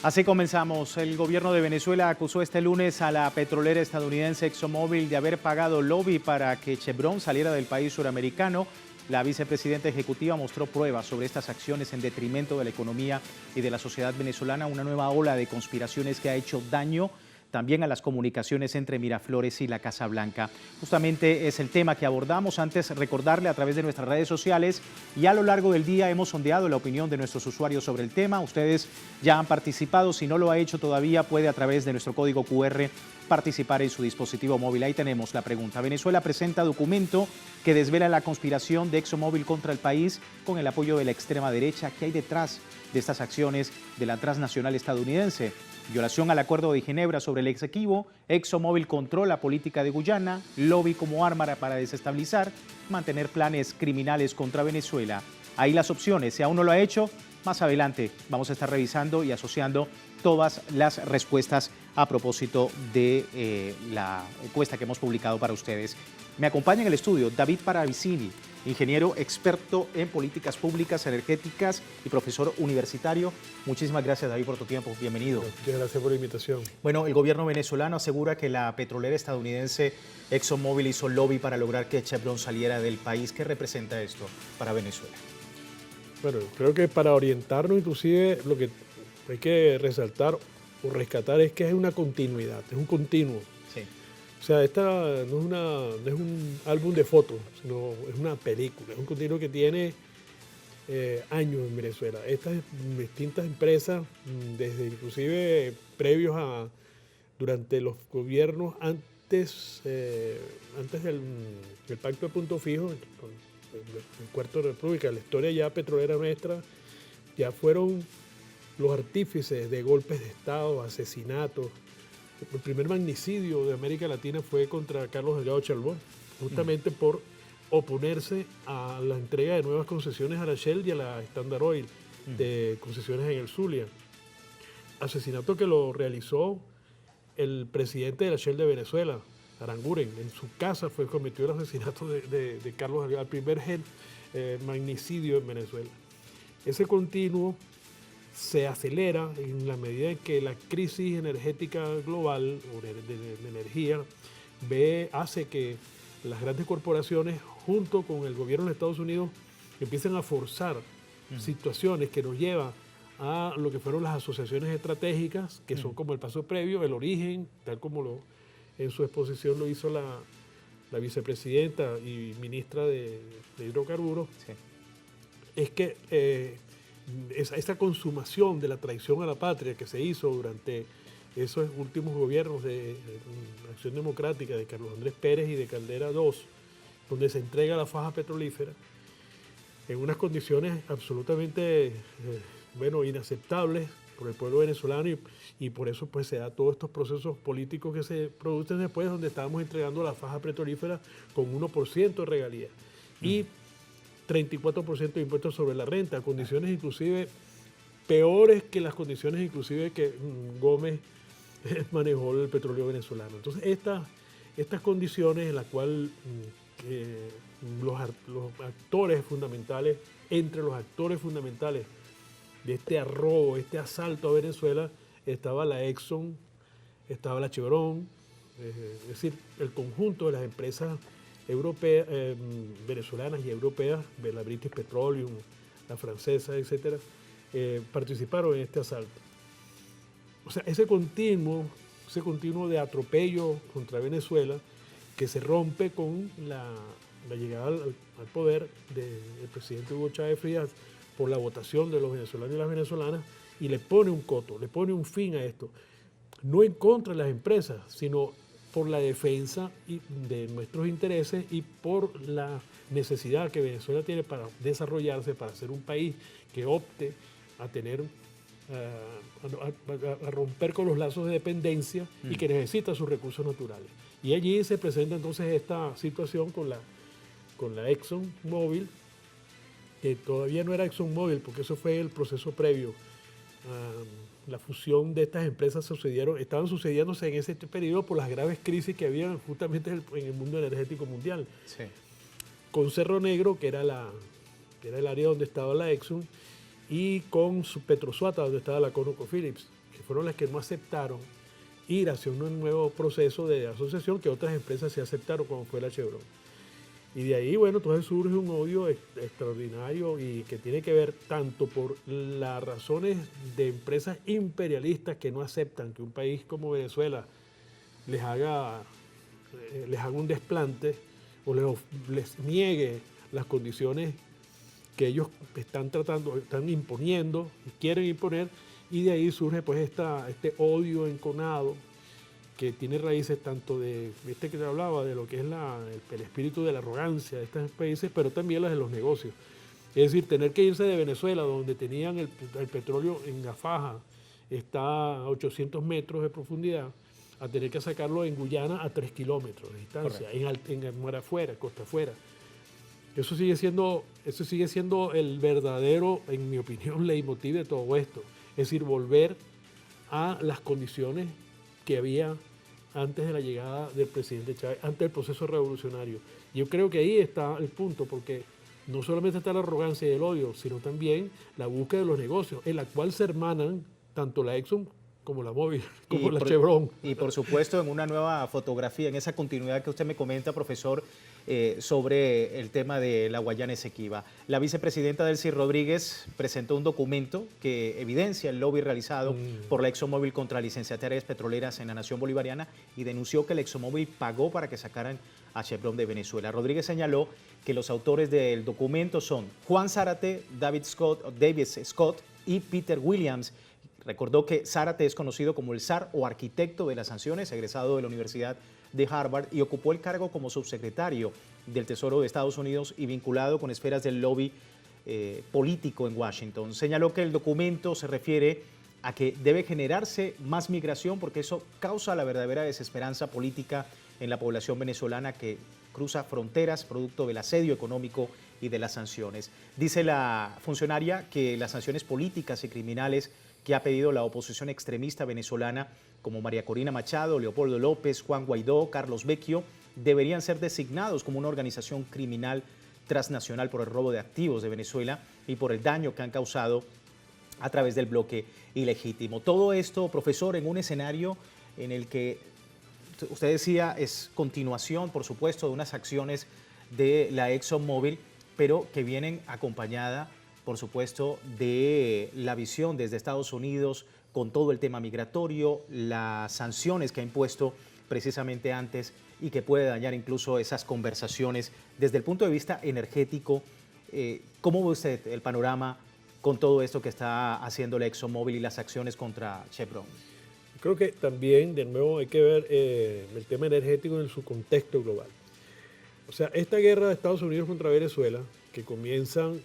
Así comenzamos. El gobierno de Venezuela acusó este lunes a la petrolera estadounidense ExxonMobil de haber pagado lobby para que Chevron saliera del país suramericano. La vicepresidenta ejecutiva mostró pruebas sobre estas acciones en detrimento de la economía y de la sociedad venezolana, una nueva ola de conspiraciones que ha hecho daño también a las comunicaciones entre Miraflores y la Casa Blanca. Justamente es el tema que abordamos. Antes, recordarle a través de nuestras redes sociales y a lo largo del día hemos sondeado la opinión de nuestros usuarios sobre el tema. Ustedes ya han participado. Si no lo ha hecho todavía, puede a través de nuestro código QR participar en su dispositivo móvil. Ahí tenemos la pregunta. Venezuela presenta documento que desvela la conspiración de ExxonMobil contra el país con el apoyo de la extrema derecha. ¿Qué hay detrás de estas acciones de la transnacional estadounidense? Violación al Acuerdo de Ginebra sobre el exequivo, ExxonMobil controla política de Guyana, lobby como arma para desestabilizar, mantener planes criminales contra Venezuela. Ahí las opciones, si aún no lo ha hecho, más adelante vamos a estar revisando y asociando todas las respuestas a propósito de la encuesta que hemos publicado para ustedes. Me acompaña en el estudio David Paravicini, ingeniero experto en políticas públicas, energéticas y profesor universitario. Muchísimas gracias, David, por tu tiempo. Bienvenido. Muchas gracias por la invitación. Bueno, el gobierno venezolano asegura que la petrolera estadounidense ExxonMobil hizo lobby para lograr que Chevron saliera del país. ¿Qué representa esto para Venezuela? Bueno, creo que para orientarnos, inclusive, lo que hay que resaltar o rescatar es que es una continuidad, es un continuo. Sí. O sea, esta no es un álbum de fotos, sino es una película, es un continuo que tiene años en Venezuela. Estas distintas empresas, desde inclusive previos a, durante los gobiernos antes del Pacto de Punto Fijo, el Cuarto de República, la historia ya petrolera nuestra, ya fueron los artífices de golpes de Estado, asesinatos. El primer magnicidio de América Latina fue contra Carlos Delgado Chalbón, justamente por oponerse a la entrega de nuevas concesiones a la Shell y a la Standard Oil de concesiones en el Zulia. Asesinato que lo realizó el presidente de la Shell de Venezuela, Aranguren. En su casa fue cometido el asesinato de Carlos Delgado, el primer magnicidio en Venezuela. Ese continuo se acelera en la medida en que la crisis energética global o de energía hace que las grandes corporaciones, junto con el gobierno de Estados Unidos, empiecen a forzar situaciones que nos llevan a lo que fueron las asociaciones estratégicas, que son como el paso previo, el origen, tal como en su exposición lo hizo la vicepresidenta y ministra de Hidrocarburos. Sí. Es que esa consumación de la traición a la patria que se hizo durante esos últimos gobiernos de Acción Democrática de Carlos Andrés Pérez y de Caldera II, donde se entrega la faja petrolífera en unas condiciones absolutamente inaceptables por el pueblo venezolano, y por eso pues se da todos estos procesos políticos que se producen después, donde estábamos entregando la faja petrolífera con 1% de regalía y 34% de impuestos sobre la renta, condiciones inclusive peores que las condiciones inclusive que Gómez manejó el petróleo venezolano. Entonces estas condiciones en las cuales los actores fundamentales, entre los actores fundamentales de este arrobo, este asalto a Venezuela, estaba la Exxon, estaba la Chevron, es decir, el conjunto de las empresas europeas, venezolanas y europeas, de la British Petroleum, la francesa, etcétera, participaron en este asalto. O sea, ese continuo de atropello contra Venezuela que se rompe con la llegada al poder del presidente Hugo Chávez Frías por la votación de los venezolanos y las venezolanas, y le pone un coto, le pone un fin a esto, no en contra de las empresas, sino por la defensa de nuestros intereses y por la necesidad que Venezuela tiene para desarrollarse, para ser un país que opte a tener, a romper con los lazos de dependencia y que necesita sus recursos naturales. Y allí se presenta entonces esta situación con la ExxonMobil, que todavía no era ExxonMobil, porque eso fue el proceso previo. La fusión de estas empresas estaban sucediéndose en ese periodo por las graves crisis que había justamente en el mundo energético mundial. Sí. Con Cerro Negro, que era el área donde estaba la Exxon, y con Petrosuata, donde estaba la ConocoPhillips. que fueron las que no aceptaron ir hacia un nuevo proceso de asociación que otras empresas se aceptaron, como fue la Chevron. Y de ahí, bueno, entonces surge un odio extraordinario y que tiene que ver tanto por las razones de empresas imperialistas que no aceptan que un país como Venezuela les haga un desplante o les niegue las condiciones que ellos están imponiendo y quieren imponer, y de ahí surge pues este odio enconado que tiene raíces tanto de, viste que te hablaba, de lo que es el espíritu de la arrogancia de estos países, pero también las de los negocios. Es decir, tener que irse de Venezuela, donde tenían el petróleo en la faja, está a 800 metros de profundidad, a tener que sacarlo en Guyana a 3 kilómetros de distancia, en mar afuera, costa afuera. Eso sigue siendo el verdadero, en mi opinión, leitmotiv de todo esto. Es decir, volver a las condiciones que había antes de la llegada del presidente Chávez, antes del proceso revolucionario. Yo creo que ahí está el punto, porque no solamente está la arrogancia y el odio, sino también la búsqueda de los negocios, en la cual se hermanan tanto la Exxon como la Mobil, como la Chevron. Y por supuesto, en una nueva fotografía, en esa continuidad que usted me comenta, profesor, sobre el tema de la Guayana Esequiba. La vicepresidenta Delcy Rodríguez presentó un documento que evidencia el lobby realizado por la ExxonMobil contra licenciatarias petroleras en la nación bolivariana y denunció que la ExxonMobil pagó para que sacaran a Chevron de Venezuela. Rodríguez señaló que los autores del documento son Juan Zárate, David Scott y Peter Williams. Recordó que Zárate es conocido como el zar o arquitecto de las sanciones, egresado de la Universidad de Harvard, y ocupó el cargo como subsecretario del Tesoro de Estados Unidos y vinculado con esferas del lobby político en Washington. Señaló que el documento se refiere a que debe generarse más migración porque eso causa la verdadera desesperanza política en la población venezolana que cruza fronteras producto del asedio económico y de las sanciones. Dice la funcionaria que las sanciones políticas y criminales que ha pedido la oposición extremista venezolana, como María Corina Machado, Leopoldo López, Juan Guaidó, Carlos Vecchio, deberían ser designados como una organización criminal transnacional por el robo de activos de Venezuela y por el daño que han causado a través del bloque ilegítimo. Todo esto, profesor, en un escenario en el que usted decía es continuación, por supuesto, de unas acciones de la ExxonMobil, pero que vienen acompañada, por supuesto, de la visión desde Estados Unidos con todo el tema migratorio, las sanciones que ha impuesto precisamente antes y que puede dañar incluso esas conversaciones desde el punto de vista energético. ¿Cómo ve usted el panorama con todo esto que está haciendo la ExxonMobil y las acciones contra Chevron? Creo que también, de nuevo, hay que ver el tema energético en su contexto global. O sea, esta guerra de Estados Unidos contra Venezuela, que comienzan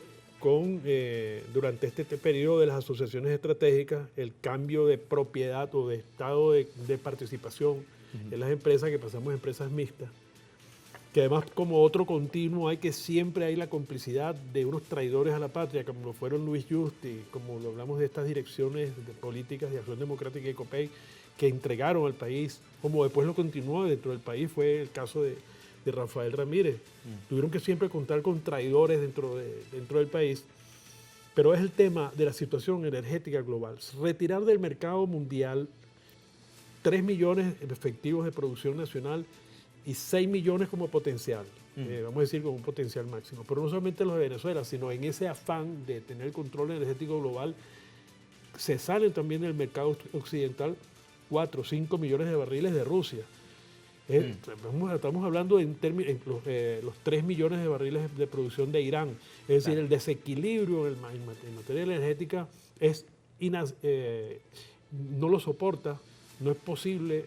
durante este periodo de las asociaciones estratégicas, el cambio de propiedad o de estado de participación en las empresas, que pasamos a empresas mixtas, que además como otro continuo hay que siempre hay la complicidad de unos traidores a la patria, como lo fueron Luis Justi, como lo hablamos de estas direcciones de políticas de Acción Democrática y COPEI, que entregaron al país, como después lo continuó dentro del país, fue el caso de Rafael Ramírez. Tuvieron que siempre contar con traidores dentro del país, pero es el tema de la situación energética global. Retirar del mercado mundial 3 millones efectivos de producción nacional y 6 millones como potencial, vamos a decir como un potencial máximo, pero no solamente los de Venezuela, sino en ese afán de tener el control energético global, se salen también del mercado occidental 4 o 5 millones de barriles de Rusia. Estamos hablando en los 3 millones de barriles de producción de Irán. Es decir, el desequilibrio en materia energética no lo soporta, no es posible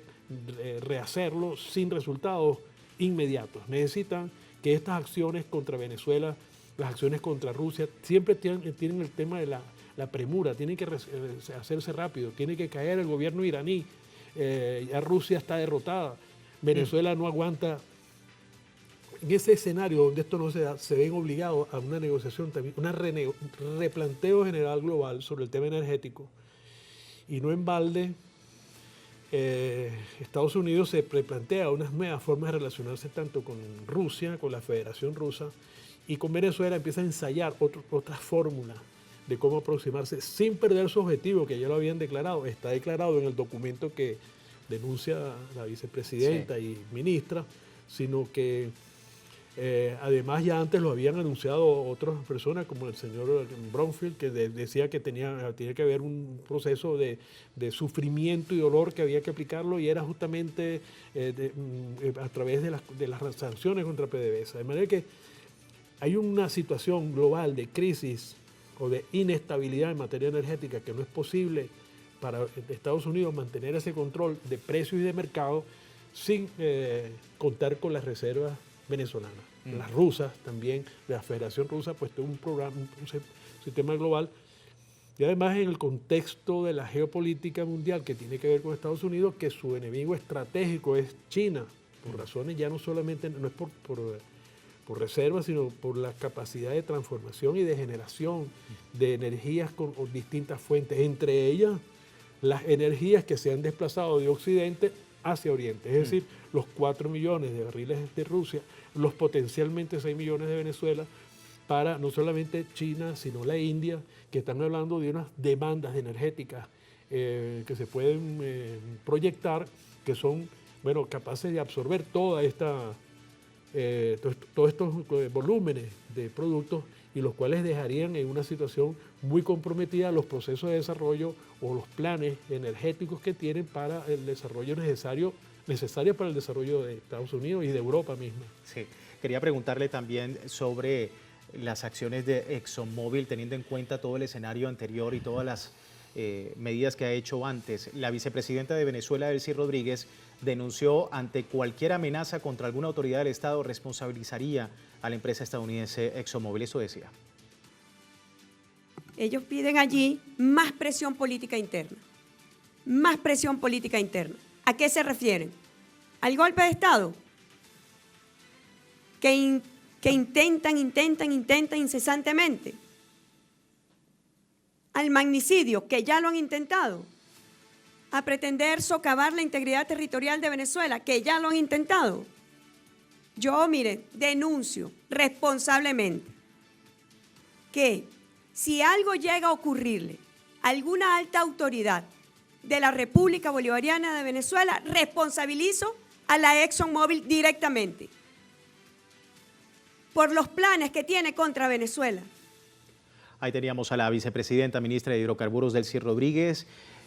rehacerlo sin resultados inmediatos. Necesitan que estas acciones contra Venezuela, las acciones contra Rusia, siempre tienen el tema de la premura, tienen que hacerse rápido, tiene que caer el gobierno iraní, ya Rusia está derrotada. Venezuela no aguanta. En ese escenario donde esto no se da, se ven obligados a una negociación también, replanteo general global sobre el tema energético. Y no en balde, Estados Unidos se replantea unas nuevas formas de relacionarse tanto con Rusia, con la Federación Rusa, y con Venezuela empieza a ensayar otras fórmulas de cómo aproximarse sin perder su objetivo, que ya lo habían declarado. Está declarado en el documento que denuncia la vicepresidenta y ministra, sino que además ya antes lo habían anunciado otras personas, como el señor Bromfield, que decía que tenía que haber un proceso de sufrimiento y dolor que había que aplicarlo, y era justamente a través de las sanciones contra PDVSA. De manera que hay una situación global de crisis o de inestabilidad en materia energética que no es posible para Estados Unidos mantener ese control de precios y de mercado sin contar con las reservas venezolanas. Las rusas también, la Federación Rusa, pues tiene un programa, un sistema global, y además en el contexto de la geopolítica mundial que tiene que ver con Estados Unidos, que su enemigo estratégico es China, por razones ya no solamente, no es por reservas, sino por la capacidad de transformación y de generación de energías con distintas fuentes, entre ellas las energías que se han desplazado de Occidente hacia Oriente, es decir, los 4 millones de barriles de Rusia, los potencialmente 6 millones de Venezuela, para no solamente China, sino la India, que están hablando de unas demandas energéticas que se pueden proyectar, que son, bueno, capaces de absorber todos estos volúmenes de productos, y los cuales dejarían en una situación muy comprometida los procesos de desarrollo o los planes energéticos que tienen para el desarrollo necesario para el desarrollo de Estados Unidos y de Europa misma. Sí, quería preguntarle también sobre las acciones de ExxonMobil, teniendo en cuenta todo el escenario anterior y todas las medidas que ha hecho antes. La vicepresidenta de Venezuela, Delcy Rodríguez, denunció ante cualquier amenaza contra alguna autoridad del Estado responsabilizaría a la empresa estadounidense ExxonMobil. Eso decía. Ellos piden allí más presión política interna. Más presión política interna. ¿A qué se refieren? ¿Al golpe de Estado? Que intentan incesantemente. Al magnicidio, que ya lo han intentado. A pretender socavar la integridad territorial de Venezuela, que ya lo han intentado. Yo, mire, denuncio responsablemente que si algo llega a ocurrirle a alguna alta autoridad de la República Bolivariana de Venezuela, responsabilizo a la ExxonMobil directamente por los planes que tiene contra Venezuela. Ahí teníamos a la vicepresidenta, ministra de Hidrocarburos, Delcy Rodríguez.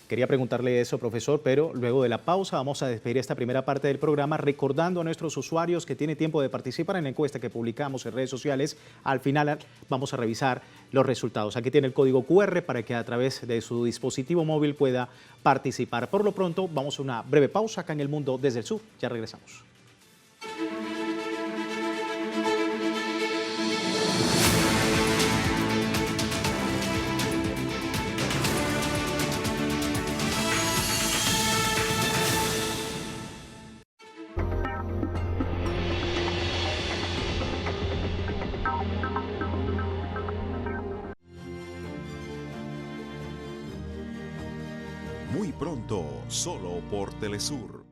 Quería preguntarle eso, profesor, pero luego de la pausa vamos a despedir esta primera parte del programa recordando a nuestros usuarios que tienen tiempo de participar en la encuesta que publicamos en redes sociales. Al final vamos a revisar los resultados. Aquí tiene el código QR para que a través de su dispositivo móvil pueda participar. Por lo pronto, vamos a una breve pausa acá en El Mundo desde el Sur. Ya regresamos. Muy pronto, solo por Telesur.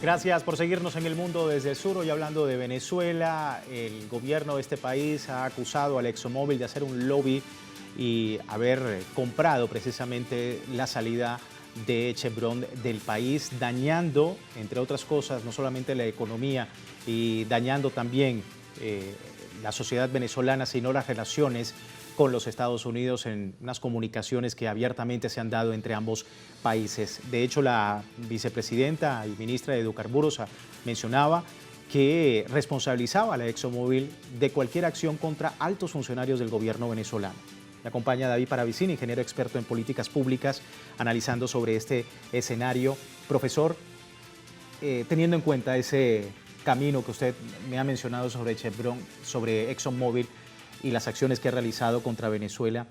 Gracias por seguirnos en El Mundo desde el Sur. Hoy hablando de Venezuela, el gobierno de este país ha acusado al ExxonMobil de hacer un lobby y haber comprado precisamente la salida de Chevron del país, dañando, entre otras cosas, no solamente la economía y dañando también la sociedad venezolana, sino las relaciones con los Estados Unidos en unas comunicaciones que abiertamente se han dado entre ambos países. De hecho, la vicepresidenta y ministra de Hidrocarburos mencionaba que responsabilizaba a la ExxonMobil de cualquier acción contra altos funcionarios del gobierno venezolano. Me acompaña David Paravicini, ingeniero experto en políticas públicas, analizando sobre este escenario. Profesor, teniendo en cuenta ese camino que usted me ha mencionado sobre Chevron, sobre ExxonMobil y las acciones que ha realizado contra Venezuela,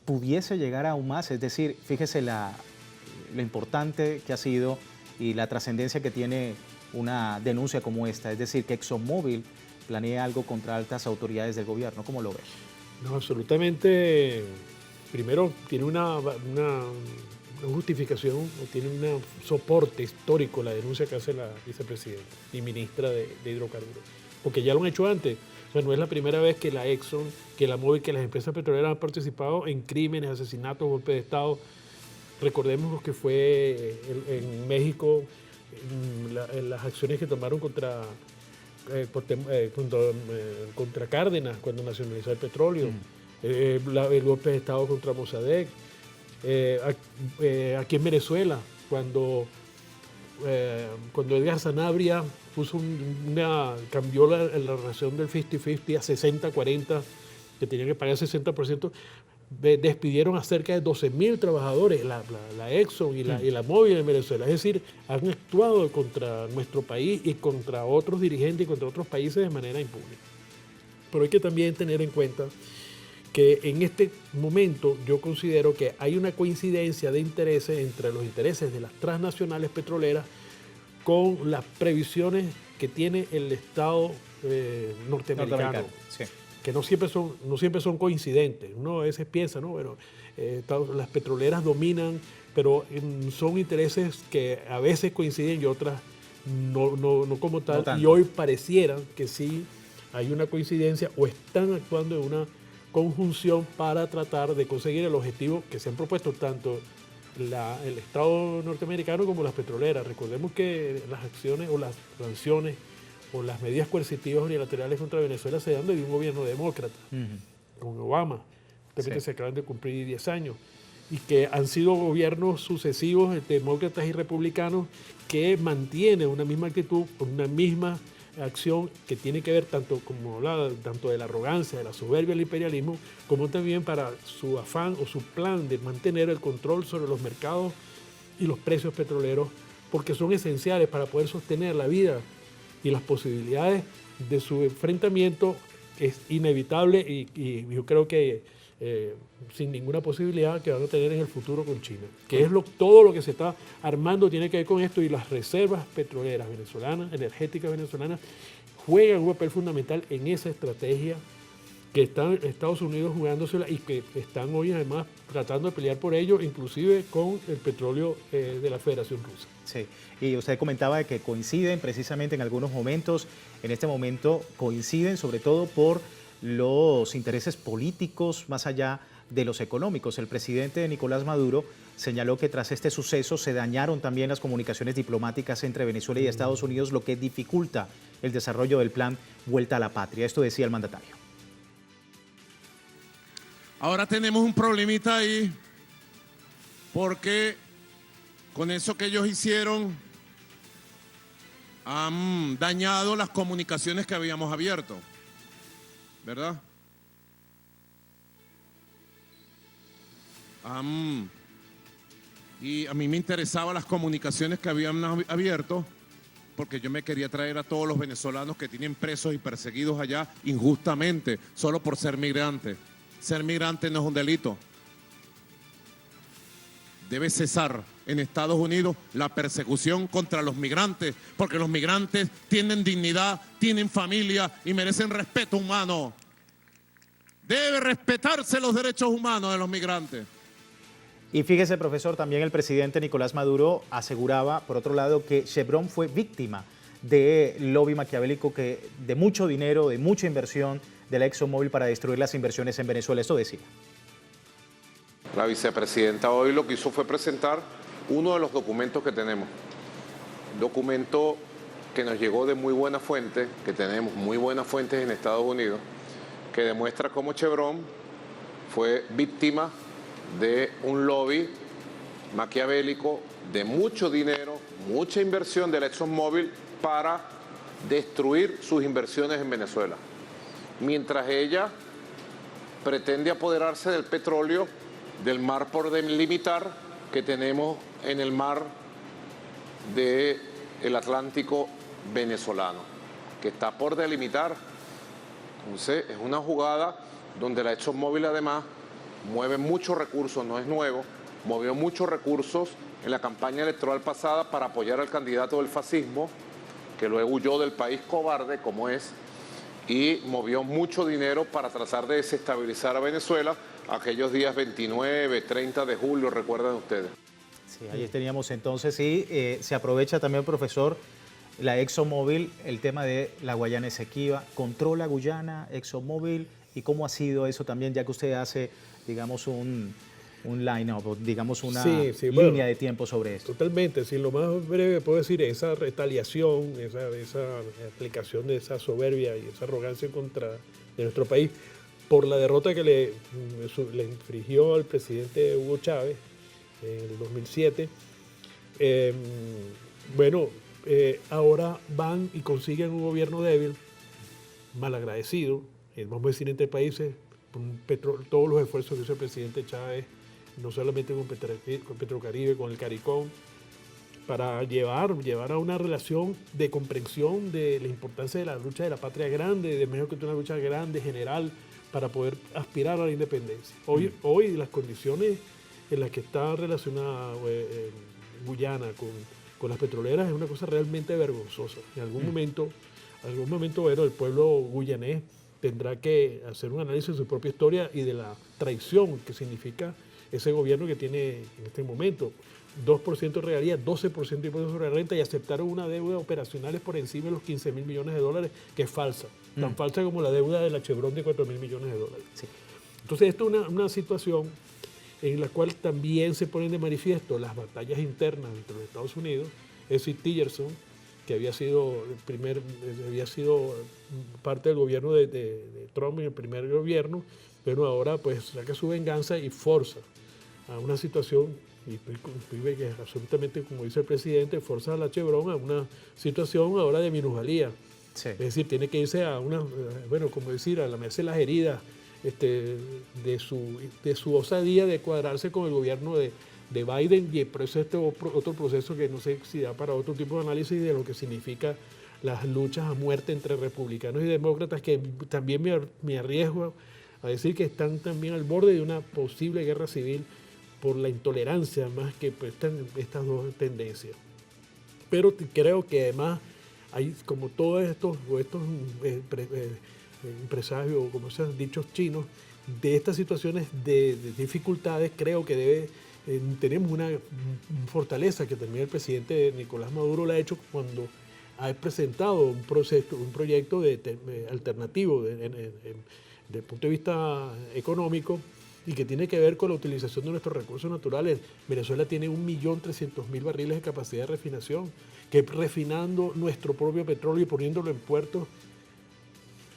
¿pudiese llegar aún más? Es decir, fíjese lo importante que ha sido y la trascendencia que tiene una denuncia como esta, es decir, que ExxonMobil planea algo contra altas autoridades del gobierno. ¿Cómo lo ve? No, absolutamente. Primero, tiene una justificación, o tiene un soporte histórico la denuncia que hace la vicepresidenta y ministra de Hidrocarburos, porque ya lo han hecho antes. O sea, no es la primera vez que la Exxon, que la Mobil, que las empresas petroleras han participado en crímenes, asesinatos, golpes de Estado. Recordemos lo que fue en México, en las acciones que tomaron contra Cárdenas cuando nacionalizó el petróleo, el golpe de Estado contra Mossadegh, aquí en Venezuela, cuando Edgar Sanabria cambió la relación del 50-50 a 60-40, que tenía que pagar 60%, despidieron a cerca de 12.000 trabajadores, la Exxon y la Mobil en Venezuela. Es decir, han actuado contra nuestro país y contra otros dirigentes y contra otros países de manera impune. Pero hay que también tener en cuenta que en este momento yo considero que hay una coincidencia de intereses entre los intereses de las transnacionales petroleras con las previsiones que tiene el Estado norteamericano. Sí. Que no siempre son coincidentes. Uno a veces piensa, ¿no? Bueno, las petroleras dominan, pero son intereses que a veces coinciden y otras no como tal. No, y hoy pareciera que sí hay una coincidencia o están actuando en una conjunción para tratar de conseguir el objetivo que se han propuesto tanto el Estado norteamericano como las petroleras. Recordemos que las acciones o las sanciones o las medidas coercitivas unilaterales contra Venezuela se dan desde un gobierno demócrata, con Obama. Realmente se acaban de cumplir 10 años. Y que han sido gobiernos sucesivos, demócratas y republicanos, que mantienen una misma actitud, una misma acción que tiene que ver tanto de la arrogancia, de la soberbia, del imperialismo, como también para su afán o su plan de mantener el control sobre los mercados y los precios petroleros, porque son esenciales para poder sostener la vida y las posibilidades de su enfrentamiento. Es inevitable y yo creo que sin ninguna posibilidad que van a tener en el futuro con China, que es todo lo que se está armando tiene que ver con esto, y las reservas petroleras venezolanas, energéticas venezolanas, juegan un papel fundamental en esa estrategia que están Estados Unidos jugándosela y que están hoy además tratando de pelear por ello, inclusive con el petróleo de la Federación Rusa. Sí, y usted comentaba de que coinciden precisamente en algunos momentos, en este momento coinciden sobre todo por los intereses políticos más allá de los económicos. El presidente Nicolás Maduro señaló que tras este suceso se dañaron también las comunicaciones diplomáticas entre Venezuela y Estados Unidos, lo que dificulta el desarrollo del plan Vuelta a la Patria. Esto decía el mandatario. Ahora tenemos un problemita ahí, porque con eso que ellos hicieron han dañado las comunicaciones que habíamos abierto, ¿verdad? Y a mí me interesaban las comunicaciones que habían abierto, porque yo me quería traer a todos los venezolanos que tienen presos y perseguidos allá injustamente, solo por ser migrantes. Ser migrante no es un delito. Debe cesar en Estados Unidos la persecución contra los migrantes, porque los migrantes tienen dignidad, tienen familia y merecen respeto humano. Debe respetarse los derechos humanos de los migrantes. Y fíjese, profesor, también el presidente Nicolás Maduro aseguraba, por otro lado, que Chevron fue víctima del lobby maquiavélico de mucho dinero, de mucha inversión de la ExxonMobil para destruir las inversiones en Venezuela. Esto decía. La vicepresidenta hoy lo que hizo fue presentar uno de los documentos que tenemos. Documento que nos llegó de muy buena fuente, que tenemos muy buenas fuentes en Estados Unidos, que demuestra cómo Chevron fue víctima de un lobby maquiavélico de mucho dinero, mucha inversión de la ExxonMobil para destruir sus inversiones en Venezuela. Mientras ella pretende apoderarse del petróleo, del mar por delimitar que tenemos en el mar del Atlántico venezolano, que está por delimitar. Entonces es una jugada donde la ExxonMobil además mueve muchos recursos, no es nuevo, movió muchos recursos en la campaña electoral pasada para apoyar al candidato del fascismo, que luego huyó del país cobarde como es, y movió mucho dinero para tratar de desestabilizar a Venezuela aquellos días 29, 30 de julio, recuerdan ustedes. Sí, ahí teníamos entonces, y se aprovecha también, profesor, la ExxonMobil, el tema de la Guayana Esequiba. ¿Controla Guyana, ExxonMobil? ¿Y cómo ha sido eso también, ya que usted hace, digamos, un line-up, digamos, una línea de tiempo sobre esto? Totalmente. Si lo más breve puedo decir, esa retaliación, esa aplicación de esa soberbia y esa arrogancia en contra de nuestro país por la derrota que le infligió al presidente Hugo Chávez en el 2007, ahora van y consiguen un gobierno débil, malagradecido, vamos a decir entre países, todos los esfuerzos que hizo el presidente Chávez, no solamente con Petrocaribe, con el CARICOM, para llevar a una relación de comprensión de la importancia de la lucha de la patria grande, de mejor que una lucha grande, general, para poder aspirar a la independencia. Hoy las condiciones en las que está relacionada Guyana con las petroleras es una cosa realmente vergonzosa. En algún momento, el pueblo guyanés tendrá que hacer un análisis de su propia historia y de la traición que significa ese gobierno que tiene en este momento. 2% de regalía, 12% de impuestos sobre la renta, y aceptaron una deuda operacional por encima de los 15 mil millones de dólares, que es falsa, tan falsa como la deuda de la Chevron de 4 mil millones de dólares. Sí. Entonces esto es una situación en la cual también se ponen de manifiesto las batallas internas entre los Estados Unidos. Ese Tillerson, que había sido parte del gobierno de Trump en el primer gobierno, pero ahora pues saca su venganza y forza a una situación, y ve que absolutamente, como dice el presidente, forza a la Chevron a una situación ahora de minusvalía. Sí. Es decir, tiene que irse a una, a lamerse las heridas de su osadía de cuadrarse con el gobierno de Biden, y por eso otro proceso que no sé si da para otro tipo de análisis de lo que significa las luchas a muerte entre republicanos y demócratas, que también me arriesgo a decir que están también al borde de una posible guerra civil por la intolerancia más que estas dos tendencias. Pero creo que además hay, como todos estos empresarios, como esos dichos chinos, de estas situaciones de dificultades, creo que tenemos una fortaleza que también el presidente Nicolás Maduro la ha hecho cuando ha presentado un proyecto alternativo desde el punto de vista económico, y que tiene que ver con la utilización de nuestros recursos naturales. Venezuela tiene 1.300.000 barriles de capacidad de refinación, que refinando nuestro propio petróleo y poniéndolo en puertos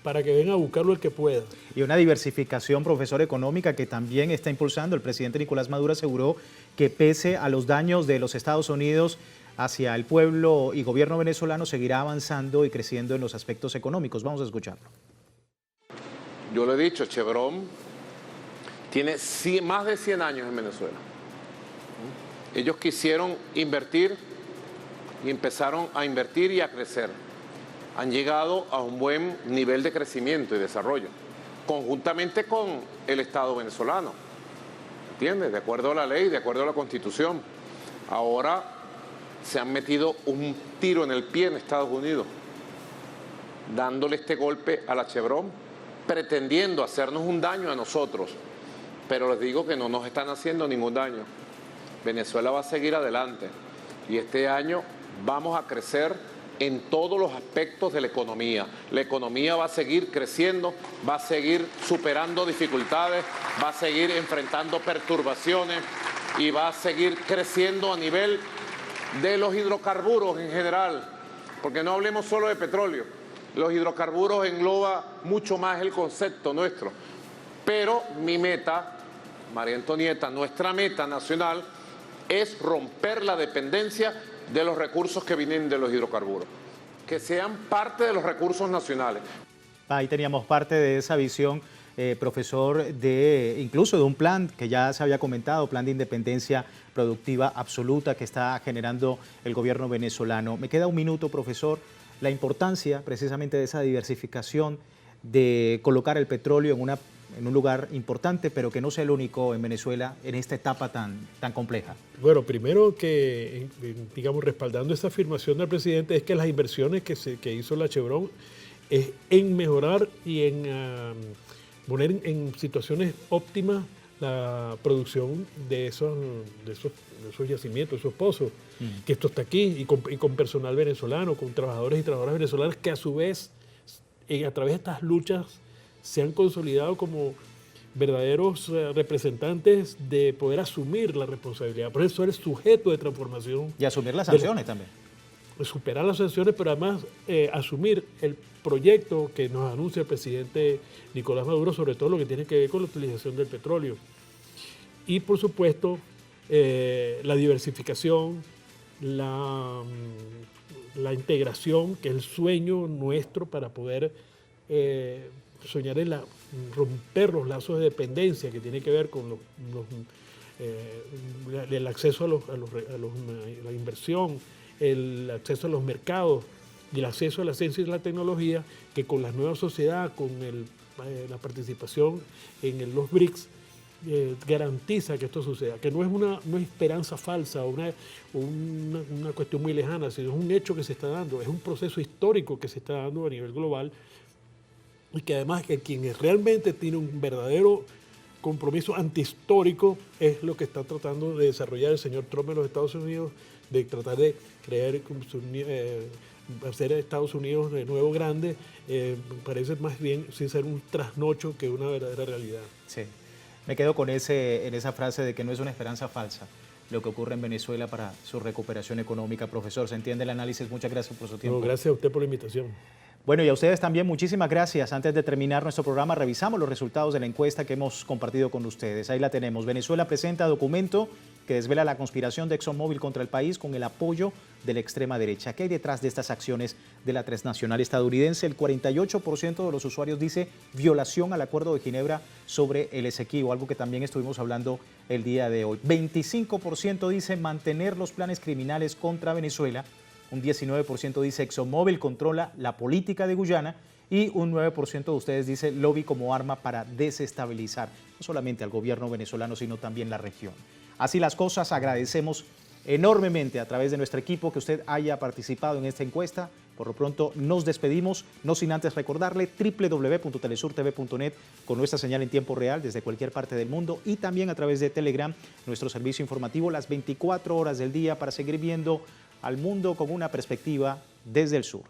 para que venga a buscarlo el que pueda. Y una diversificación, profesor, económica que también está impulsando. El presidente Nicolás Maduro aseguró que pese a los daños de los Estados Unidos hacia el pueblo y gobierno venezolano, seguirá avanzando y creciendo en los aspectos económicos. Vamos a escucharlo. Yo lo he dicho, Chevron tiene más de 100 años en Venezuela. Ellos quisieron invertir y empezaron a invertir y a crecer. Han llegado a un buen nivel de crecimiento y desarrollo, conjuntamente con el Estado venezolano. ¿Entiendes? De acuerdo a la ley, de acuerdo a la Constitución. Ahora se han metido un tiro en el pie en Estados Unidos, dándole este golpe a la Chevron, pretendiendo hacernos un daño a nosotros. Pero les digo que no nos están haciendo ningún daño. Venezuela va a seguir adelante y este año vamos a crecer en todos los aspectos de la economía. La economía va a seguir creciendo, va a seguir superando dificultades, va a seguir enfrentando perturbaciones y va a seguir creciendo a nivel de los hidrocarburos en general, porque no hablemos solo de petróleo. Los hidrocarburos engloba mucho más el concepto nuestro. Pero mi meta, María Antonieta, nuestra meta nacional es romper la dependencia de los recursos que vienen de los hidrocarburos, que sean parte de los recursos nacionales. Ahí teníamos parte de esa visión profesor, incluso de un plan que ya se había comentado, plan de independencia productiva absoluta que está generando el gobierno venezolano. Me queda un minuto, profesor. La importancia precisamente de esa diversificación, de colocar el petróleo en un lugar importante, pero que no sea el único en Venezuela en esta etapa tan compleja. Bueno, primero que, digamos, respaldando esa afirmación del presidente, es que las inversiones que hizo la Chevron es en mejorar y en poner en situaciones óptimas la producción de esos yacimientos, esos pozos, que esto está aquí, y con personal venezolano, con trabajadores y trabajadoras venezolanas que a su vez, a través de estas luchas, se han consolidado como verdaderos representantes de poder asumir la responsabilidad. Por eso eres sujeto de transformación. Y asumir las sanciones también. Superar las sanciones, pero además asumir el proyecto que nos anuncia el presidente Nicolás Maduro, sobre todo lo que tiene que ver con la utilización del petróleo. Y por supuesto, la diversificación, la integración, que es el sueño nuestro para poder soñar en romper los lazos de dependencia que tiene que ver con el acceso a la inversión, el acceso a los mercados y el acceso a la ciencia y la tecnología, que con la nueva sociedad, con la participación en los BRICS, garantiza que esto suceda, que no es una esperanza falsa o una cuestión muy lejana, sino es un hecho que se está dando, es un proceso histórico que se está dando a nivel global, y que además quien realmente tiene un verdadero compromiso antihistórico es lo que está tratando de desarrollar el señor Trump en los Estados Unidos, de tratar de crear, hacer a Estados Unidos de nuevo grande. Parece más bien sin ser un trasnocho que una verdadera realidad. Sí, me quedo con en esa frase de que no es una esperanza falsa lo que ocurre en Venezuela para su recuperación económica. Profesor, ¿se entiende el análisis? Muchas gracias por su tiempo. No, gracias a usted por la invitación. Bueno, y a ustedes también muchísimas gracias. Antes de terminar nuestro programa, revisamos los resultados de la encuesta que hemos compartido con ustedes. Ahí la tenemos. Venezuela presenta documento que desvela la conspiración de ExxonMobil contra el país con el apoyo de la extrema derecha. ¿Qué hay detrás de estas acciones de la transnacional estadounidense? El 48% de los usuarios dice violación al Acuerdo de Ginebra sobre el Esequibo, algo que también estuvimos hablando el día de hoy. 25% dice mantener los planes criminales contra Venezuela. Un 19% dice ExxonMobil controla la política de Guyana y un 9% de ustedes dice lobby como arma para desestabilizar no solamente al gobierno venezolano, sino también la región. Así las cosas, agradecemos enormemente a través de nuestro equipo que usted haya participado en esta encuesta. Por lo pronto nos despedimos, no sin antes recordarle www.telesurtv.net con nuestra señal en tiempo real desde cualquier parte del mundo y también a través de Telegram, nuestro servicio informativo las 24 horas del día para seguir viendo al mundo con una perspectiva desde el sur.